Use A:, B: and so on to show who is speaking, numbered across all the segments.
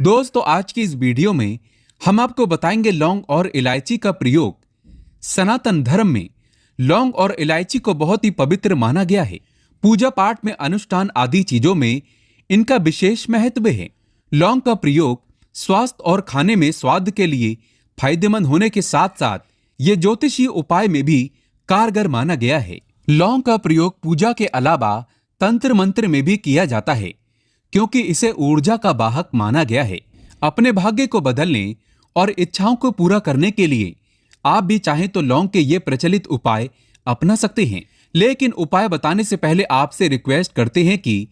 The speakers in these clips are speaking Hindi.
A: दोस्तों आज की इस वीडियो में हम आपको बताएंगे लौंग और इलायची का प्रयोग। सनातन धर्म में लौंग और इलायची को बहुत ही पवित्र माना गया है। पूजा पाठ में, अनुष्ठान आदि चीजों में इनका विशेष महत्व है। लौंग का प्रयोग स्वास्थ्य और खाने में स्वाद के लिए फायदेमंद होने के साथ साथ ये ज्योतिषीय उपाय में भी कारगर माना गया है। लौंग का प्रयोग पूजा के अलावा तंत्र मंत्र में भी किया जाता है, क्योंकि इसे ऊर्जा का वाहक माना गया है। अपने भाग्य को बदलने और इच्छाओं को पूरा करने के लिए आप भी चाहें तो लौंग के ये प्रचलित उपाय अपना सकते हैं। लेकिन उपाय बताने से पहले आपसे रिक्वेस्ट करते हैं कि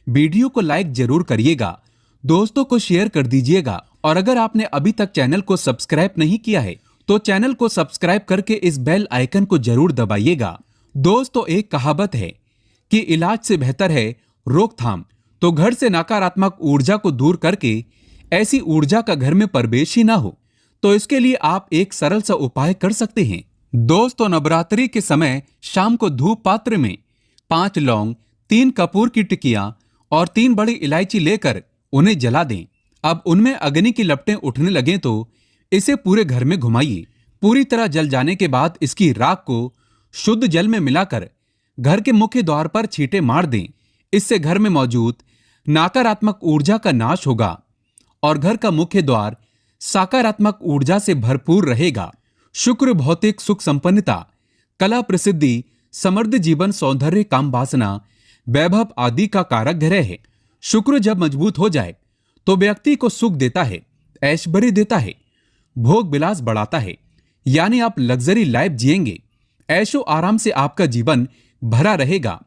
A: वीडियो को लाइक जरूर करिएगा, दोस्तों को शेयर कर दीजिएगा, और अगर आपने अभी तक चैनल को सब्सक्राइब नहीं किया है तो चैनल को सब्सक्राइब करके इस बेल आइकन को जरूर दबाइएगा। दोस्तों, एक कहावत है कि इलाज से बेहतर है रोकथाम। तो घर से नकारात्मक ऊर्जा को दूर करके ऐसी ऊर्जा का घर में प्रवेश ही ना हो, तो इसके लिए आप एक सरल सा उपाय कर सकते हैं। दोस्तों, नवरात्रि के समय शाम को धूप पात्र में 5 लौंग, 3 कपूर की टिकियां और 3 बड़ी इलायची लेकर उन्हें जला दें। अब उनमें अग्नि की लपटें उठने लगें तो इसे पूरे घर में घुमाइए। पूरी तरह जल जाने के बाद इसकी राख को शुद्ध जल में मिलाकर घर के मुख्य द्वार पर छींटे मार दें। इससे घर में मौजूद नकारात्मक ऊर्जा का नाश होगा और घर का मुख्य द्वार सकारात्मक ऊर्जा से भरपूर रहेगा। शुक्र भौतिक सुख संपन्नता, कला प्रसिद्धि, समृद्ध जीवन, सौंदर्य, काम वासना, वैभव आदि का कारक ग्रह है। शुक्र जब मजबूत हो जाए तो व्यक्ति को सुख देता है, ऐश्वर्य देता है, भोग विलास बढ़ाता है, यानी आप लग्जरी लाइफ जिएंगे। ऐशो आराम से आपका जीवन भरा रहेगा।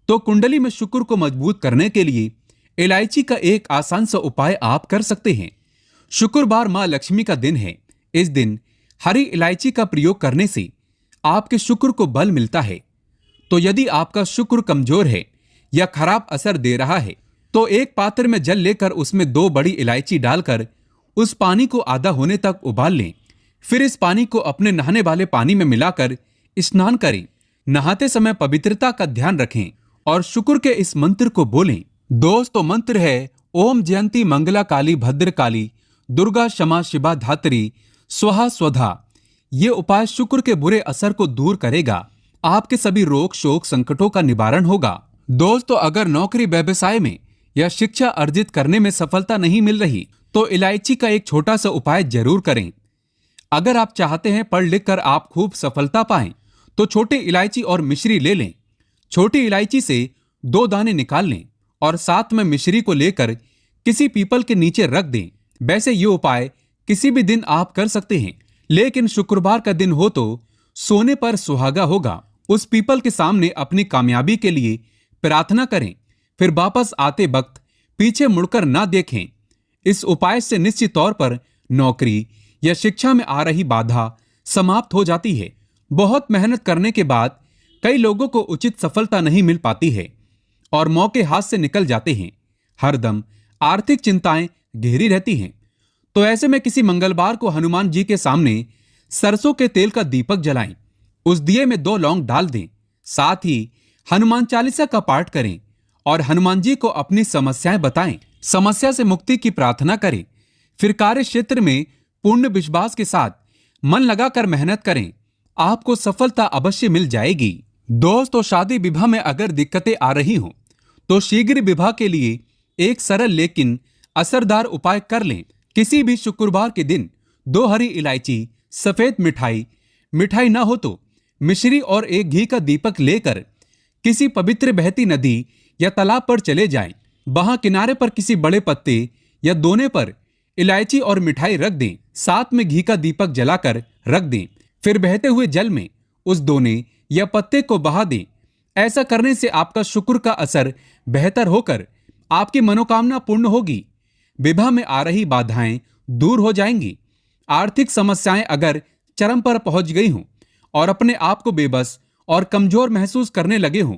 A: तो कुंडली में शुक्र को मजबूत करने के लिए इलायची का एक आसान सा उपाय आप कर सकते हैं। शुक्रवार मां लक्ष्मी का दिन है। इस दिन हरी इलायची का प्रयोग करने से आपके शुक्र को बल मिलता है। तो यदि आपका शुक्र कमजोर है या खराब असर दे रहा है तो एक पात्र में जल लेकर उसमें 2 बड़ी इलायची डालकर उस पानी को आधा होने तक उबाल लें। फिर इस पानी को अपने नहाने वाले पानी में मिलाकर स्नान करें। नहाते समय पवित्रता का ध्यान रखें और शुक्र के इस मंत्र को बोलें। दोस्तों, मंत्र है ओम जयंती मंगला काली भद्र काली दुर्गा क्षमा शिवा धात्री स्वाहा स्वधा। ये उपाय शुक्र के बुरे असर को दूर करेगा। आपके सभी रोग शोक संकटों का निवारण होगा। दोस्तों, अगर नौकरी व्यवसाय में या शिक्षा अर्जित करने में सफलता नहीं मिल रही तो इलायची का एक छोटा सा उपाय जरूर करें। अगर आप चाहते हैं पढ़ लिख कर आप खूब सफलता पाएं तो छोटी इलायची और मिश्री ले लें। छोटी इलायची से 2 दाने निकाल लें और साथ में मिश्री को लेकर किसी पीपल के नीचे रख दें। वैसे ये उपाय किसी भी दिन आप कर सकते हैं, लेकिन शुक्रवार का दिन हो तो सोने पर सुहागा होगा। उस पीपल के सामने अपनी कामयाबी के लिए प्रार्थना करें, फिर वापस आते वक्त पीछे मुड़कर ना देखें। इस उपाय से निश्चित तौर पर नौकरी या शिक्षा में आ रही बाधा समाप्त हो जाती है। बहुत मेहनत करने के बाद कई लोगों को उचित सफलता नहीं मिल पाती है और मौके हाथ से निकल जाते हैं। हरदम आर्थिक चिंताएं घेरी रहती हैं। तो ऐसे में किसी मंगलवार को हनुमान जी के सामने सरसों के तेल का दीपक जलाएं। उस दिए में 2 लौंग डाल दें। साथ ही हनुमान चालीसा का पाठ करें और हनुमान जी को अपनी समस्याएं बताएं। समस्या से मुक्ति की प्रार्थना करें। फिर कार्य क्षेत्र में पूर्ण विश्वास के साथ मन लगाकर मेहनत करें। आपको सफलता अवश्य मिल जाएगी। दोस्तों, शादी विवाह में अगर दिक्कतें आ रही हों तो शीघ्र विवाह के लिए एक सरल लेकिन असरदार उपाय कर लें। किसी भी शुक्रवार के दिन 2 हरी इलायची, सफेद मिठाई ना हो तो मिश्री और एक घी का दीपक लेकर किसी पवित्र बहती नदी या तालाब पर चले जाएं। वहां किनारे पर किसी बड़े पत्ते या दोने पर इलायची और मिठाई रख दें। साथ में घी का दीपक जलाकर रख दें। फिर बहते हुए जल में उस दोने या पत्ते को बहा दें। ऐसा करने से आपका शुक्र का असर बेहतर होकर आपकी मनोकामना पूर्ण होगी। विवाह में आ रही बाधाएं दूर हो जाएंगी। आर्थिक समस्याएं अगर चरम पर पहुंच गई हों और अपने आप को बेबस और कमजोर महसूस करने लगे हों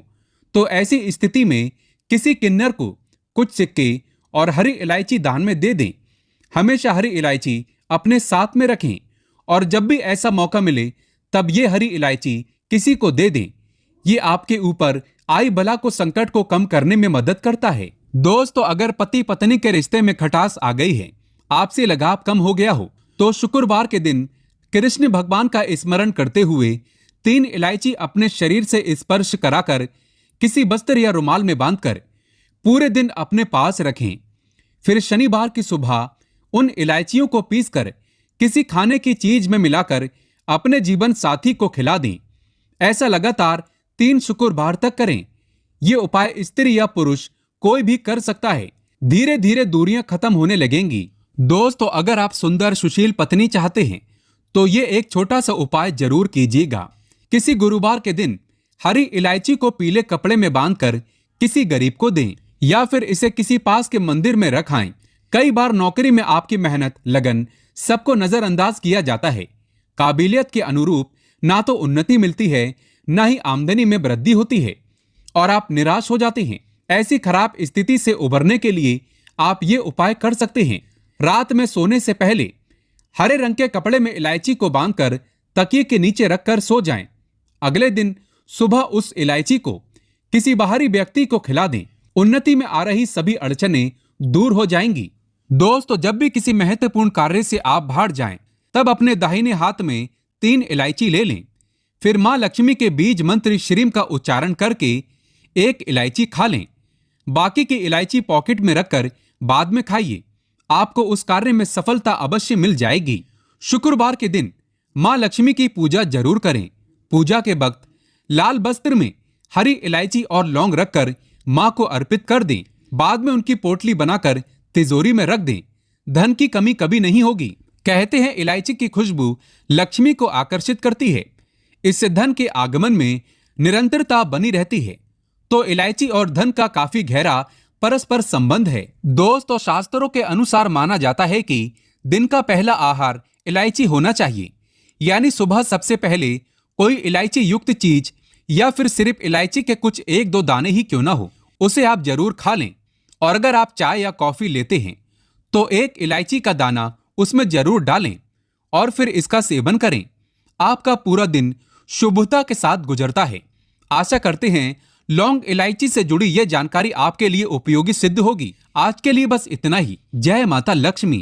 A: तो ऐसी स्थिति में किसी किन्नर को कुछ सिक्के और हरी इलायची दान में दे दें। हमेशा हरी इलायची अपने साथ में रखें और जब भी ऐसा मौका मिले तब ये हरी इलायची किसी को दे दें। ये आपके ऊपर आई बला को, संकट को कम करने में मदद करता है। दोस्तों, अगर पति पत्नी के रिश्ते में खटास आ गई है आपसे लगाव कम हो गया हो तो शुक्रवार के दिन कृष्ण भगवान का स्मरण करते हुए 3 इलायची अपने शरीर से स्पर्श कराकर किसी वस्त्र या रुमाल में बांधकर पूरे दिन अपने पास रखें। फिर शनिवार की सुबह उन इलायचियों को पीसकर किसी खाने की चीज में मिलाकर अपने जीवन साथी को खिला दें। ऐसा लगातार 3 शुक्रवार तक करें। ये उपाय स्त्री या पुरुष कोई भी कर सकता है। धीरे धीरे दूरियां खत्म होने लगेंगी। दोस्तों, अगर आप सुंदर सुशील पत्नी चाहते हैं तो ये एक छोटा सा उपाय जरूर कीजिएगा। किसी गुरुवार के दिन हरी इलायची को पीले कपड़े में बांधकर किसी गरीब को दें या फिर इसे किसी पास के मंदिर में रखाएं। कई बार नौकरी में आपकी मेहनत लगन सबको नजरअंदाज किया जाता है। काबिलियत के अनुरूप ना तो उन्नति मिलती है, ना ही आमदनी में वृद्धि होती है और आप निराश हो जाते हैं। ऐसी खराब स्थिति से उबरने के लिए आप ये उपाय कर सकते हैं। रात में सोने से पहले हरे रंग के कपड़े में इलायची को बांधकर तकिए के नीचे रखकर सो जाएं। अगले दिन सुबह उस इलायची को किसी बाहरी व्यक्ति को खिला दें। उन्नति में आ रही सभी अड़चनें दूर हो जाएंगी। दोस्तों, जब भी किसी महत्वपूर्ण कार्य से आप बाहर जाएं, तब अपने दाहिने हाथ में 3 इलायची ले लें। फिर मां लक्ष्मी के बीज मंत्र श्रीम का उच्चारण करके 1 इलायची खा लें। बाकी की इलायची पॉकेट में रखकर बाद में खाइए। आपको उस कार्य में सफलता अवश्य मिल जाएगी। शुक्रवार के दिन मां लक्ष्मी की पूजा जरूर करें। पूजा के वक्त लाल वस्त्र में हरी इलायची और लौंग रखकर मां को अर्पित कर दें। बाद में उनकी पोटली बनाकर तिजोरी में रख दें। धन की कमी कभी नहीं होगी। कहते हैं इलायची की खुशबू लक्ष्मी को आकर्षित करती है। इससे धन के आगमन में निरंतरता बनी रहती है। तो इलायची और धन का काफी गहरा परस्पर संबंध है। दोस्तों, शास्त्रों के अनुसार माना जाता है कि दिन का पहला आहार इलायची होना चाहिए। यानी सुबह सबसे पहले कोई इलायची युक्त चीज या फिर सिर्फ इलायची के कुछ 1-2 दाने ही क्यों ना हो, उसे आप जरूर खा लें। और अगर आप चाय या कॉफी लेते हैं तो 1 इलायची का दाना उसमें जरूर डालें और फिर इसका सेवन करें। आपका पूरा दिन शुभता के साथ गुजरता है। आशा करते हैं लौंग इलायची से जुड़ी यह जानकारी आपके लिए उपयोगी सिद्ध होगी। आज के लिए बस इतना ही। जय माता लक्ष्मी।